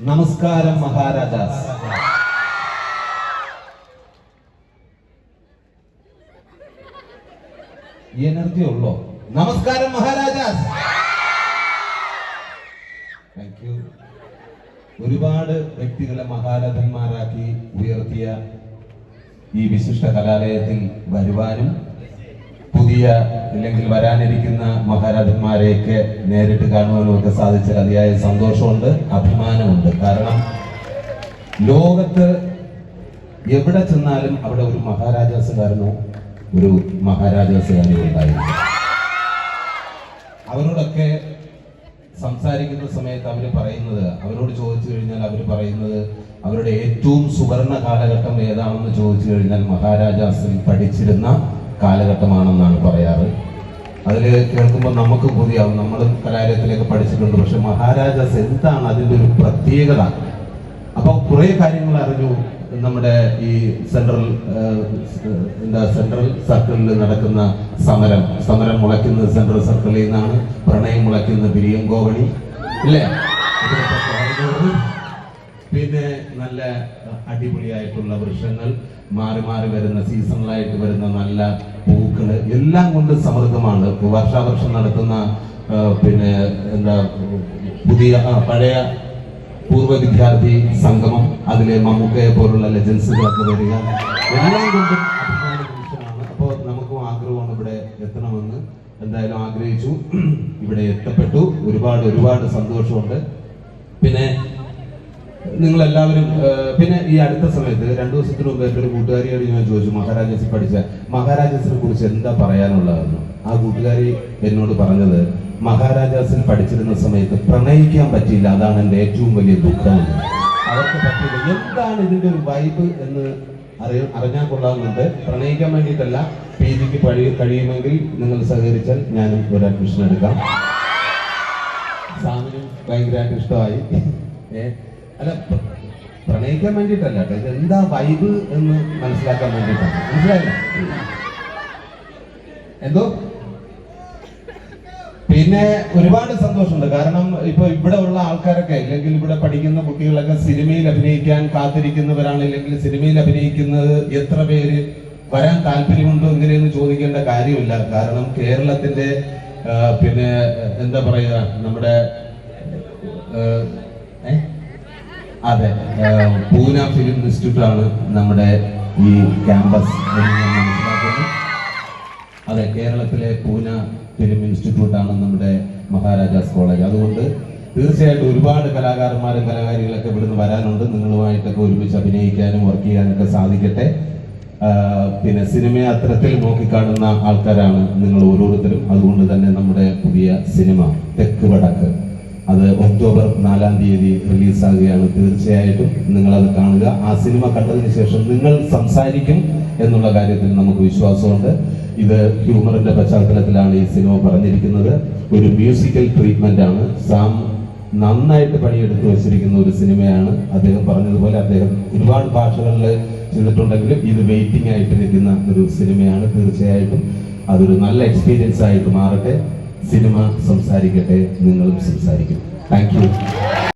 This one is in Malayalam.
നമസ്കാരം മഹാരാജാസ്. ഈ എനർജി ഉള്ളോ? നമസ്കാരം മഹാരാജാസ്. Thank you. ഒരുപാട് വ്യക്തികളെ മഹാരഥന്മാരാക്കി ഉയർത്തിയ ഈ വിശിഷ്ട കലാലയത്തിൽ വരുവാനും പുതിയ അല്ലെങ്കിൽ വരാനിരിക്കുന്ന മഹാരഥന്മാരെയൊക്കെ നേരിട്ട് കാണുവാനും ഒക്കെ സാധിച്ചാൽ അതിയായ സന്തോഷമുണ്ട്, അഭിമാനമുണ്ട്. കാരണം ലോകത്ത് എവിടെ ചെന്നാലും അവിടെ ഒരു മഹാരാജാസുകാരനോ ഒരു മഹാരാജാസുകാരനോ ഉണ്ടായിരുന്നു. അവരോടൊക്കെ സംസാരിക്കുന്ന സമയത്ത് അവരോട് ചോദിച്ചു കഴിഞ്ഞാൽ അവർ പറയുന്നത് അവരുടെ ഏറ്റവും സുവർണ കാലഘട്ടം ഏതാണെന്ന് ചോദിച്ചു കഴിഞ്ഞാൽ മഹാരാജാസിൽ പഠിച്ചിരുന്ന കാലഘട്ടമാണെന്നാണ് പറയാറ്. അതിൽ കേൾക്കുമ്പോൾ നമുക്ക് പുതിയാവും. നമ്മൾ കലാലയത്തിലേക്ക് പഠിച്ചിട്ടുണ്ട്, പക്ഷെ മഹാരാജാസ് എന്താണ് അതിൻ്റെ ഒരു പ്രത്യേകത? അപ്പം കുറേ കാര്യങ്ങൾ അറിഞ്ഞു. നമ്മുടെ ഈ സെൻട്രൽ സർക്കിളിൽ നടക്കുന്ന സമരം മുളയ്ക്കുന്നത് സെൻട്രൽ സർക്കിളിൽ നിന്നാണ്. പ്രണയം മുളയ്ക്കുന്ന ബിരിയങ്കോവണി ഇല്ലേ? പിന്നെ നല്ല അടിപൊളിയായിട്ടുള്ള വൃക്ഷങ്ങൾ, മാറി മാറി വരുന്ന സീസണലായിട്ട് വരുന്ന നല്ല പൂക്കള്, എല്ലാം കൊണ്ട് സമൃദ്ധമാണ്. വർഷാവർഷം നടത്തുന്ന പഴയ പൂർവ്വ വിദ്യാർത്ഥി സംഗമം, അതിലെ മമ്മൂക്കയെ പോലുള്ള ലെജൻസുകളൊക്കെ വരിക, എല്ലാം കൊണ്ടും അഭിമാന നിമിഷമാണ്. അപ്പോൾ നമുക്കും ആഗ്രഹമാണ് ഇവിടെ എത്തണമെന്ന്. എന്തായാലും ആഗ്രഹിച്ചു, ഇവിടെ എത്തപ്പെട്ടു. ഒരുപാട് സന്തോഷമുണ്ട്. പിന്നെ നിങ്ങളെല്ലാവരും പിന്നെ ഈ അടുത്ത സമയത്ത് 2 ദിവസത്തിന് മുമ്പ് എൻ്റെ ഒരു കൂട്ടുകാരിയോട് ഞാൻ ചോദിച്ചു, മഹാരാജാസിനെ കുറിച്ച് എന്താ പറയാനുള്ളതെന്ന്. ആ കൂട്ടുകാരി എന്നോട് പറഞ്ഞത്, മഹാരാജാസിൽ പഠിച്ചിരുന്ന സമയത്ത് പ്രണയിക്കാൻ പറ്റിയില്ല, അതാണ് എൻ്റെ ഏറ്റവും വലിയ ദുഃഖം. അവർക്ക് പറ്റിയില്ല. എന്താണ് ഇതിൻ്റെ ഒരു വൈബ് എന്ന് അറിഞ്ഞാൽ കൊള്ളാവുന്നുണ്ട്. പ്രണയിക്കാൻ വേണ്ടിയിട്ടല്ല, PG കഴിയുമെങ്കിൽ നിങ്ങൾ സഹകരിച്ചാൽ ഞാനും ഒരു അഡ്മിഷൻ എടുക്കാം. സാമിനും ഭയങ്കരമായിട്ട് ഇഷ്ടമായി. അല്ല, പ്രണയിക്കാൻ വേണ്ടിയിട്ടല്ല കേട്ടോ, ഇത് എന്താ വൈബ് എന്ന് മനസ്സിലാക്കാൻ വേണ്ടിയിട്ടാണ്. മനസ്സിലായില്ല? എന്തോ പിന്നെ ഒരുപാട് സന്തോഷമുണ്ട്. കാരണം ഇപ്പൊ ഇവിടെ ഉള്ള ആൾക്കാരൊക്കെ, അല്ലെങ്കിൽ ഇവിടെ പഠിക്കുന്ന കുട്ടികളൊക്കെ സിനിമയിൽ അഭിനയിക്കാൻ കാത്തിരിക്കുന്നവരാണ്. ഇല്ലെങ്കിൽ സിനിമയിൽ അഭിനയിക്കുന്നത് എത്ര പേര് വരാൻ താല്പര്യമുണ്ടോ ഇങ്ങനെയൊന്നും ചോദിക്കേണ്ട കാര്യമില്ല. കാരണം കേരളത്തിന്റെ എന്താ പറയുക, നമ്മുടെ പൂന ഫിലിം ഇൻസ്റ്റിറ്റ്യൂട്ട് ആണ് നമ്മുടെ ഈ ക്യാമ്പസ് എന്ന് ഞാൻ മനസ്സിലാക്കുന്നു. അതെ, കേരളത്തിലെ പൂന ഫിലിം ഇൻസ്റ്റിറ്റ്യൂട്ട് ആണ് നമ്മുടെ മഹാരാജാസ് കോളേജ്. അതുകൊണ്ട് തീർച്ചയായിട്ടും ഒരുപാട് കലാകാരന്മാരും കലാകാരികളൊക്കെ ഇവിടുന്ന് വരാനുണ്ട്. നിങ്ങളുമായിട്ടൊക്കെ ഒരുമിച്ച് അഭിനയിക്കാനും വർക്ക് ചെയ്യാനൊക്കെ സാധിക്കട്ടെ. പിന്നെ സിനിമയെ അത്തരത്തിൽ നോക്കിക്കാണുന്ന ആൾക്കാരാണ് നിങ്ങൾ ഓരോരുത്തരും. അതുകൊണ്ട് തന്നെ നമ്മുടെ പുതിയ സിനിമ തെക്ക് വടക്ക്, അത് ഒക്ടോബർ 4-ാം തീയതി റിലീസാകുകയാണ്. തീർച്ചയായിട്ടും നിങ്ങളത് കാണുക. ആ സിനിമ കണ്ടതിന് ശേഷം നിങ്ങൾ സംസാരിക്കും എന്നുള്ള കാര്യത്തിൽ നമുക്ക് വിശ്വാസമുണ്ട്. ഇത് ഹ്യൂമറിന്റെ പശ്ചാത്തലത്തിലാണ് ഈ സിനിമ പറഞ്ഞിരിക്കുന്നത്. ഒരു മ്യൂസിക്കൽ ട്രീറ്റ്മെന്റ് ആണ്. സാം നന്നായിട്ട് പണിയെടുത്ത് വെച്ചിരിക്കുന്ന ഒരു സിനിമയാണ്. അദ്ദേഹം പറഞ്ഞതുപോലെ അദ്ദേഹം ഒരുപാട് ഭാഷകളിൽ ചെയ്തിട്ടുണ്ടെങ്കിലും ഇത് വെയിറ്റിംഗ് ആയിട്ട് നിൽക്കുന്ന ഒരു സിനിമയാണ്. തീർച്ചയായിട്ടും അതൊരു നല്ല എക്സ്പീരിയൻസ് ആയിട്ട് മാറട്ടെ. സിനിമ സംസാരിക്കട്ടെ, നിങ്ങളും സംസാരിക്കും. Thank you.